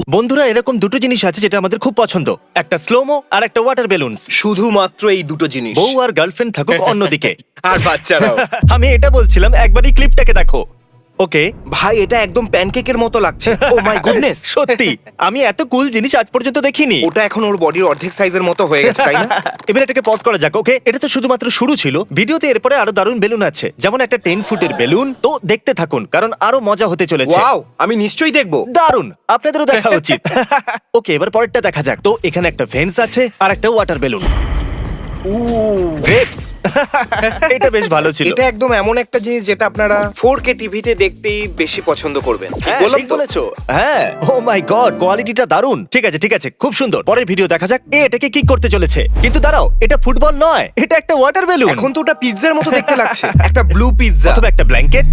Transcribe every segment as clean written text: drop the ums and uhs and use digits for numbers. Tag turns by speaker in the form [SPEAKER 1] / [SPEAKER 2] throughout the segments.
[SPEAKER 1] বন্ধুরা, এরকম দুটো জিনিস আছে যেটা আমাদের খুব পছন্দ, একটা স্লোমো আর একটা ওয়াটার বেলুনস।
[SPEAKER 2] শুধুমাত্র এই দুটো জিনিস।
[SPEAKER 1] বউ আর গার্লফ্রেন্ড থাকুক অন্যদিকে।
[SPEAKER 2] আর বাচ্চারাও।
[SPEAKER 1] আমি এটা বলছিলাম, একবারই ক্লিপটাকে দেখো। ওকে
[SPEAKER 2] ভাই, এটা একদম প্যানকেকের মতো লাগছে। ও মাই গুডনেস।
[SPEAKER 1] সত্যি আমি এত কুল জিনিস আজ পর্যন্ত দেখিনি।
[SPEAKER 2] ওটা এখন ওর বডির অর্ধেক সাইজের মতো হয়ে গেছে, তাই না?
[SPEAKER 1] এবার এটাকে পজ করা যাক। ওকে, এটা তো শুধুমাত্র শুরু ছিল। ভিডিওতে এরপরে আরো দারুণ বেলুন আছে, যেমন একটা 10 ফুটের বেলুন। তো দেখতে থাকুন, কারণ আরো মজা হতে চলেছে।
[SPEAKER 2] ওয়াও, আমি নিশ্চয়ই দেখবো।
[SPEAKER 1] দারুণ, আপনাদেরও দেখা উচিত। ওকে, এবার পরেরটা দেখা যাক। তো এখানে একটা ভেন্স আছে আর একটা ওয়াটার বেলুন। গ্রেপস। এটা বেশ ভালো ছিল।
[SPEAKER 2] এটা একদম এমন একটা জিনিস যেটা আপনারা 4K টিভিতে দেখতেই বেশি পছন্দ করবেন। ঠিক
[SPEAKER 1] হ্যাঁ,
[SPEAKER 2] বললাম
[SPEAKER 1] ঠিক
[SPEAKER 2] তো?
[SPEAKER 1] বলেছো। হ্যাঁ, ও মাই গড, কোয়ালিটিটা দারুণ। ঠিক আছে ঠিক আছে, খুব সুন্দর। পরের ভিডিও দেখা যাক এটাকে কি করতে চলেছে। কিন্তু দাঁড়াও, এটা ফুটবল নয়, এটা একটা ওয়াটার বেলুন।
[SPEAKER 2] এখন তো ওটা পিৎজার মতো দেখতে লাগছে। একটা ব্লু পিৎজা।
[SPEAKER 1] অথবা একটা ব্ল্যাঙ্কেট।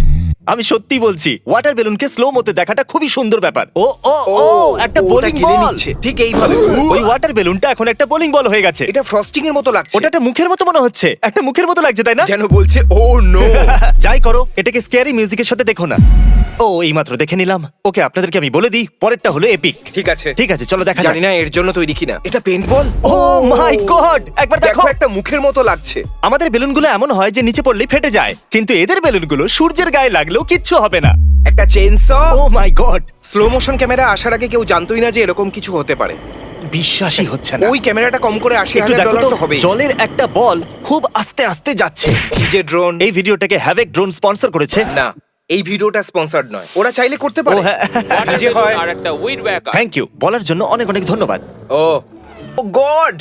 [SPEAKER 1] আমি সত্যি বলছি, ওয়াটার বেলুনকে স্লো মোতে দেখাটা খুবই সুন্দর ব্যাপার। ও ও ও, একটা
[SPEAKER 2] ওটা
[SPEAKER 1] বোলিং
[SPEAKER 2] গিলে
[SPEAKER 1] বল।
[SPEAKER 2] নিচ্ছে। ঠিক এইভাবে।
[SPEAKER 1] ওই ওয়াটার বেলুনটা এখন একটা বোলিং বল হয়ে গেছে।
[SPEAKER 2] এটা ফ্রস্টিং এর মতো লাগছে।
[SPEAKER 1] ওটা একটা মুখের মতো মনে হচ্ছে, একটা মুখের মতো লাগছে, তাই না?
[SPEAKER 2] যেন বলছে ও নো।
[SPEAKER 1] যাই করো, এটাকে স্ক্যারি মিউজিকের সাথে দেখো না। ও, এইমাত্র দেখে নিলাম। ওকে, আপনাদেরকে আমি বলে দিই, পরেরটা হলো এপিক।
[SPEAKER 2] ঠিক আছে।
[SPEAKER 1] ঠিক আছে, চলো দেখা যাক।
[SPEAKER 2] জানি না এর জন্য তৈরি কিনা। এটা পেইন্ট বল।
[SPEAKER 1] ও মাই গড, একবার দেখো।
[SPEAKER 2] দেখো, একটা মুখের মতো লাগছে।
[SPEAKER 1] আমাদের বেলুনগুলো এমন হয় যে নিচে পড়লেই ফেটে যায়, কিন্তু এদের বেলুনগুলো সূর্যের গায়ে লাগলেও কিচ্ছু হবে না।
[SPEAKER 2] একটা চেইনস।
[SPEAKER 1] ও মাই গড,
[SPEAKER 2] স্লো মোশন ক্যামেরা আসার আগে কেউ জানতোই না যে এরকম কিছু হতে পারে।
[SPEAKER 1] বিশ্বাসই হচ্ছে না।
[SPEAKER 2] ওই ক্যামেরাটা কম করে
[SPEAKER 1] একটু দেখো
[SPEAKER 2] $80,000
[SPEAKER 1] তো,
[SPEAKER 2] তো হবে।
[SPEAKER 1] জলের একটা বল খুব আস্তে আস্তে যাচ্ছে।
[SPEAKER 2] যে ড্রোন।
[SPEAKER 1] এই ভিডিওটাকে হ্যাভেক ড্রোন স্পন্সর করেছে।
[SPEAKER 2] না, এই ভিডিওটা স্পন্সর্ড নয়। ওরা চাইলে করতে পারে।
[SPEAKER 1] ও হ্যাঁ,
[SPEAKER 2] যে হয়।
[SPEAKER 3] আর একটা উইড ব্যাকার।
[SPEAKER 1] থ্যাংক ইউ বলার জন্য অনেক অনেক ধন্যবাদ।
[SPEAKER 2] ও গড,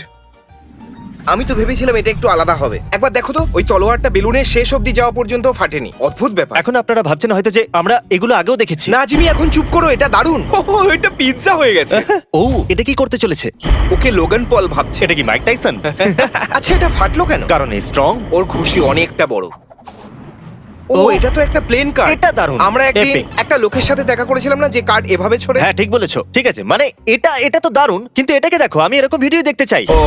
[SPEAKER 2] আমি তো ভেবেছিলাম এটা একটু আলাদা হবে। একবার দেখো তো, ওই তলোয়ারটা বেলুনের শেষ অবধি যাওয়া পর্যন্ত ফাটেনি। অদ্ভুত ব্যাপার।
[SPEAKER 1] এখন আপনারা ভাবছেন হয়তো যে আমরা এগুলো আগেও দেখেছি।
[SPEAKER 2] না জিমি, এখন চুপ করো। এটা দারুণ। এটা পিৎজা হয়ে গেছে।
[SPEAKER 1] ও, এটা কি করতে চলেছে?
[SPEAKER 2] ওকে লোগান পল ভাবছে।
[SPEAKER 1] এটা কি মাইক টাইসন?
[SPEAKER 2] আচ্ছা, এটা ফাটলো কেন?
[SPEAKER 1] কারণ এই স্ট্রং।
[SPEAKER 2] ওর খুশি অনেকটা বড়। ও,
[SPEAKER 1] ও,
[SPEAKER 2] এটা তো একটা প্লেন কার্ড।
[SPEAKER 1] এটা দারুণ।
[SPEAKER 2] আমরা একদিন
[SPEAKER 1] Epic।
[SPEAKER 2] একটা লোকের সাথে দেখা করেছিলাম না, যে কার্ড এভাবে ছড়ে।
[SPEAKER 1] হ্যাঁ, ঠিক বলেছো। ঠিক আছে, মানে এটা তো দারুণ, কিন্তু এটাকে দেখো, আমি এরকম ভিডিও দেখতে চাই।
[SPEAKER 2] ও,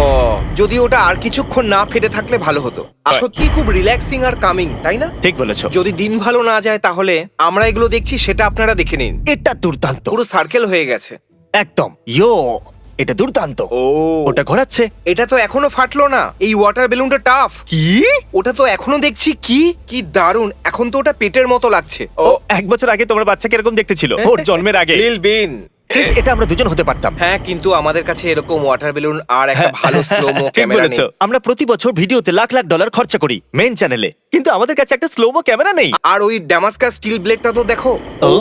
[SPEAKER 2] যদি ওটা আর কিছুক্ষণ না ফেটে থাকলে ভালো হতো। আর সত্যি খুব রিল্যাক্সিং আর কামিং, তাই না?
[SPEAKER 1] ঠিক বলেছো।
[SPEAKER 2] যদি দিন ভালো না যায় তাহলে আমরা এগুলো দেখছি, সেটা আপনারা দেখে নিন।
[SPEAKER 1] এটা দুর্দান্ত,
[SPEAKER 2] পুরো সার্কেল হয়ে গেছে।
[SPEAKER 1] একদম। ইয়ো, এটা দুর্দান্ত।
[SPEAKER 2] ও,
[SPEAKER 1] ওটা ঘোরাচ্ছে।
[SPEAKER 2] এটা তো এখনো ফাটলো না। এই ওয়াটার বেলুনটা টাফ।
[SPEAKER 1] কি?
[SPEAKER 2] ওটা তো এখনো দেখছি। কি দারুণ। এখন তো ওটা পেটের মতো লাগছে।
[SPEAKER 1] ও, 1 বছর আগে তোমার বাচ্চা কিরকম দেখতে ছিল ওর জন্মের আগে?
[SPEAKER 2] লিল বিন।
[SPEAKER 1] ক্রিস, এটা আমরা দুজন হতে পারতাম।
[SPEAKER 2] হ্যাঁ, কিন্তু আমাদের কাছে এরকম ওয়াটার বেলুন আর একটা ভালো স্লোমো
[SPEAKER 1] ঠিক
[SPEAKER 2] ক্যামেরা
[SPEAKER 1] বলেছো।
[SPEAKER 2] নেই।
[SPEAKER 1] আমরা প্রতি বছর ভিডিওতে লাখ লাখ ডলার খরচা করি মেইন চ্যানেলে, কিন্তু আমাদের কাছে একটা স্লোমো ক্যামেরা নেই।
[SPEAKER 2] আর ওই ড্যামাস্কাস স্টিল ব্লেডটা তো দেখো।
[SPEAKER 1] ও,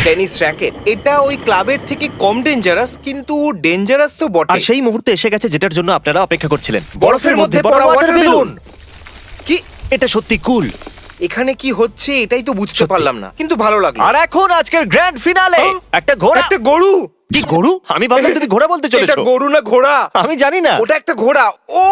[SPEAKER 2] টেনিস র‍্যাকেট। এটা ওই ক্লাবের থেকে কম ডেঞ্জারাস, কিন্তু ডেঞ্জারাস তো
[SPEAKER 1] আর
[SPEAKER 2] বটে।
[SPEAKER 1] সেই মুহূর্তে এসে গেছে যেটার জন্য আপনারা অপেক্ষা করছিলেন।
[SPEAKER 2] বরফের মধ্যে পড়া ওয়াটার বেলুন। কি?
[SPEAKER 1] এটা সত্যি কুল।
[SPEAKER 2] এখানে কি হচ্ছে এটাই তো বুঝতে
[SPEAKER 1] সত্যি।
[SPEAKER 2] পারলাম না, কিন্তু ভালো লাগলো।
[SPEAKER 1] আর এখন আজকের গ্র্যান্ড ফিনালে,
[SPEAKER 2] হ্যাঁ?
[SPEAKER 1] একটা ঘোড়া।
[SPEAKER 2] একটা গরু।
[SPEAKER 1] কি গরু? আমি ভাবলাম তুমি ঘোড়া বলতে
[SPEAKER 2] এটা
[SPEAKER 1] চলেছো।
[SPEAKER 2] গরু না ঘোড়া?
[SPEAKER 1] আমি জানি না।
[SPEAKER 2] ওটা একটা ঘোড়া। ও,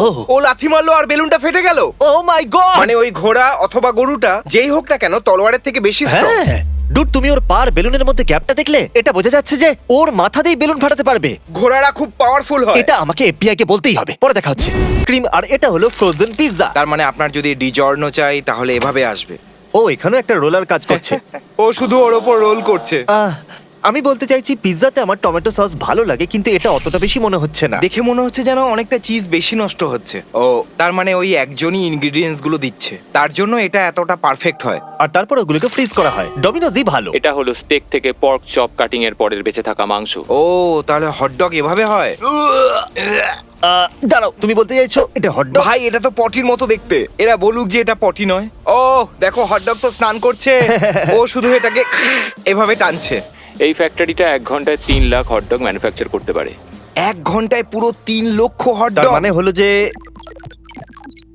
[SPEAKER 1] ওহ।
[SPEAKER 2] ও লাথি মারলো আর বেলুনটা ফেটে গেল।
[SPEAKER 1] ও মাই গড।
[SPEAKER 2] মানে ওই ঘোড়া অথবা গরুটা যেই হোক না কেন, তলোয়ারের থেকে বেশি স্ট্রং।
[SPEAKER 1] হ্যাঁ, ডুড, তুমি ওর পার বেলুনের মধ্যে গ্যাপটা দেখলে? এটা বোঝা যাচ্ছে যে ওর মাথা দিয়ে বেলুন ফাটাতে পারবে।
[SPEAKER 2] ঘোড়ারা খুব পাওয়ারফুল হয়।
[SPEAKER 1] এটা আমাকে এফবিআই কে বলতেই হবে। পরে দেখা হচ্ছে। ক্রিম, আর এটা হলো ফ্রোজেন পিৎজা।
[SPEAKER 2] তার মানে আপনার যদি ডিজর্নো চাই তাহলে এভাবে আসবে।
[SPEAKER 1] ও, এখানেও একটা রোলার কাজ করছে।
[SPEAKER 2] ও শুধু ওর ওপর রোল করছে।
[SPEAKER 1] আমি বলতে চাইছি, পিৎজাতে আমার টমেটো সস ভালো লাগে, কিন্তু এটা অতটা বেশি মনে হচ্ছে না।
[SPEAKER 2] দেখে মনে হচ্ছে যেন অনেকটা চিজ বেশি নষ্ট হচ্ছে। ও, তার মানে ওই একজনই ইনগ্রেডিয়েন্টস গুলো দিচ্ছে, তার জন্য এটা এতটা পারফেক্ট হয়।
[SPEAKER 1] আর তারপর ওগুলোকে ফ্রিজ করা হয়। ডমিনোজই ভালো।
[SPEAKER 3] এটা হলো স্টেক থেকে পর্ক চপ কাটিং এর পরের বেঁচে থাকা মাংস।
[SPEAKER 2] ও, তাহলে হটডগ এভাবে হয়?
[SPEAKER 1] দাঁড়াও, তুমি বলতে চাইছো এটা হটডগ?
[SPEAKER 2] ভাই, এটা তো পটির মতো দেখতে। এরা বলুক যে এটা পটি নয়। ও দেখো, হটডগ তো স্নান করছে। ও শুধু এটাকে এভাবে টানছে।
[SPEAKER 3] এই ফ্যাক্টরিটা 1 ঘন্টায় 3 লাখ হটডগ ম্যানুফ্যাকচার করতে পারে।
[SPEAKER 2] 1 ঘন্টায় পুরো 3 লক্ষ
[SPEAKER 1] তার
[SPEAKER 2] হটডগ।
[SPEAKER 1] মানে হলো যে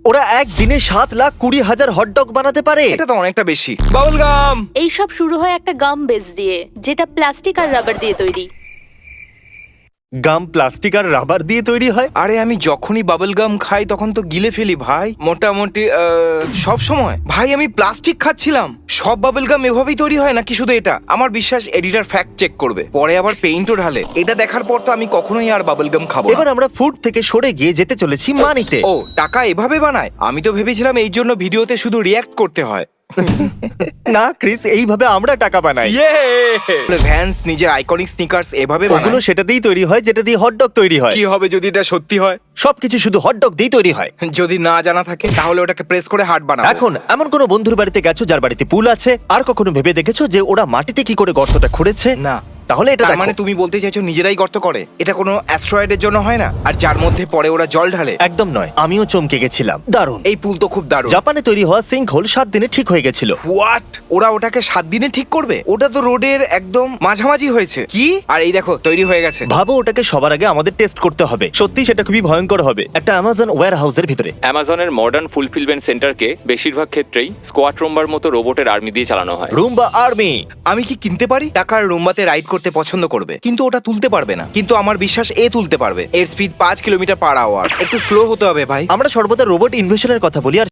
[SPEAKER 1] ওরা একদিনে 7,20,000 হটডগ বানাতে পারে।
[SPEAKER 2] এটা তো অনেকটা বেশি। Bubble gum.
[SPEAKER 4] এই সব শুরু হয় একটা গাম বেস দিয়ে, যেটা প্লাস্টিক আর রাবার দিয়ে তৈরি।
[SPEAKER 1] গাম প্লাস্টিক আর রাবার দিয়ে তৈরি হয়?
[SPEAKER 2] আরে, আমি যখনই বাবল গাম খাই তখন তো গিলে ফেলি ভাই, মোটামুটি সব সময়। ভাই, আমি প্লাস্টিক খাচ্ছিলাম। সব বাবল গাম এভাবেই তৈরি হয় নাকি শুধু এটা? আমার বিশ্বাস এডিটর ফ্যাক্ট চেক করবে, পরে আবার পেইন্টও ঢালে। এটা দেখার পর তো আমি কখনোই আর বাবল গাম খাবো না।
[SPEAKER 1] এবার আমরা ফুড থেকে সরে গিয়ে যেতে চলেছি মানিতে।
[SPEAKER 2] ও, টাকা এভাবে বানায়? আমি তো ভেবেছিলাম এই জন্য ভিডিওতে শুধু রিয়াক্ট করতে হয়।
[SPEAKER 1] না ক্রিস, এইভাবে আমরা টাকা বানাই।
[SPEAKER 2] ভ্যান্স নিজের আইকনিক স্নিকার্স এভাবে
[SPEAKER 1] ওগুলো
[SPEAKER 2] বানায়।
[SPEAKER 1] সেটা দিয়েই তৈরি হয় যেটা দিয়ে হটডগ তৈরি হয়।
[SPEAKER 2] কি হবে যদি এটা সত্যি হয়?
[SPEAKER 1] সবকিছু শুধু হটডগ দিয়েই তৈরি হয়।
[SPEAKER 2] যদি না জানা থাকে তাহলে ওটাকে প্রেস করে হার্ট বানাবো।
[SPEAKER 1] এখন এমন কোনো বন্ধুর বাড়িতে গেছো যার বাড়িতে পুল আছে, আর কখনো ভেবে দেখেছো যে ওরা মাটিতে কি করে গর্তটা খুঁড়েছে?
[SPEAKER 2] না।
[SPEAKER 1] তাহলে এটা
[SPEAKER 2] তার
[SPEAKER 1] দেখো।
[SPEAKER 2] মানে তুমি বলতে চাইছো নিজেরাই গর্ত করে? এটা কোনো অ্যাস্ট্রয়েডের জন্য হয় না, আর যার মধ্যে পরে ওরা জল ঢালে?
[SPEAKER 1] একদম নয়, আমিও চমকে গেছিলাম। দারুণ।
[SPEAKER 2] এই পুল তো খুব দারুণ।
[SPEAKER 1] জাপানে তৈরি হওয়া সিঙ্ক হোল 7 দিনে ঠিক হয়ে গেছিল।
[SPEAKER 2] হোয়াট? ওরা ওটাকে 7 দিনে ঠিক করবে? ওটা তো রোডের একদম মাঝামাঝি হয়েছে। কি? আর এই দেখো তৈরি হয়ে গেছে।
[SPEAKER 1] ভাবো ওটাকে সবার আগে আমাদের টেস্ট করতে হবে। সত্যি সেটা খুবই ভয়ঙ্কর হবে একটা অ্যামাজন ওয়্যার হাউসের ভিতরে।
[SPEAKER 3] অ্যামাজনের মডার্ন ফুলফিলমেন্ট সেন্টারকে বেশিরভাগ ক্ষেত্রেই স্কোয়াড রুম্বার মতো রোবটের আর্মি দিয়ে চালানো হয়।
[SPEAKER 1] Rumba army.
[SPEAKER 2] আমি কি কিনতে পারি? টাকার রুম্বাতে রাইড করতে পছন্দ করবে, কিন্তু ওটা তুলতে পারবে না। কিন্তু আমার বিশ্বাস এ তুলতে পারবে। এর স্পিড 5 কিলোমিটার পার আওয়ার। একটু স্লো হতে হবে ভাই।
[SPEAKER 1] আমরা সর্বদা রোবট ইনভেশনের কথা বলি, আর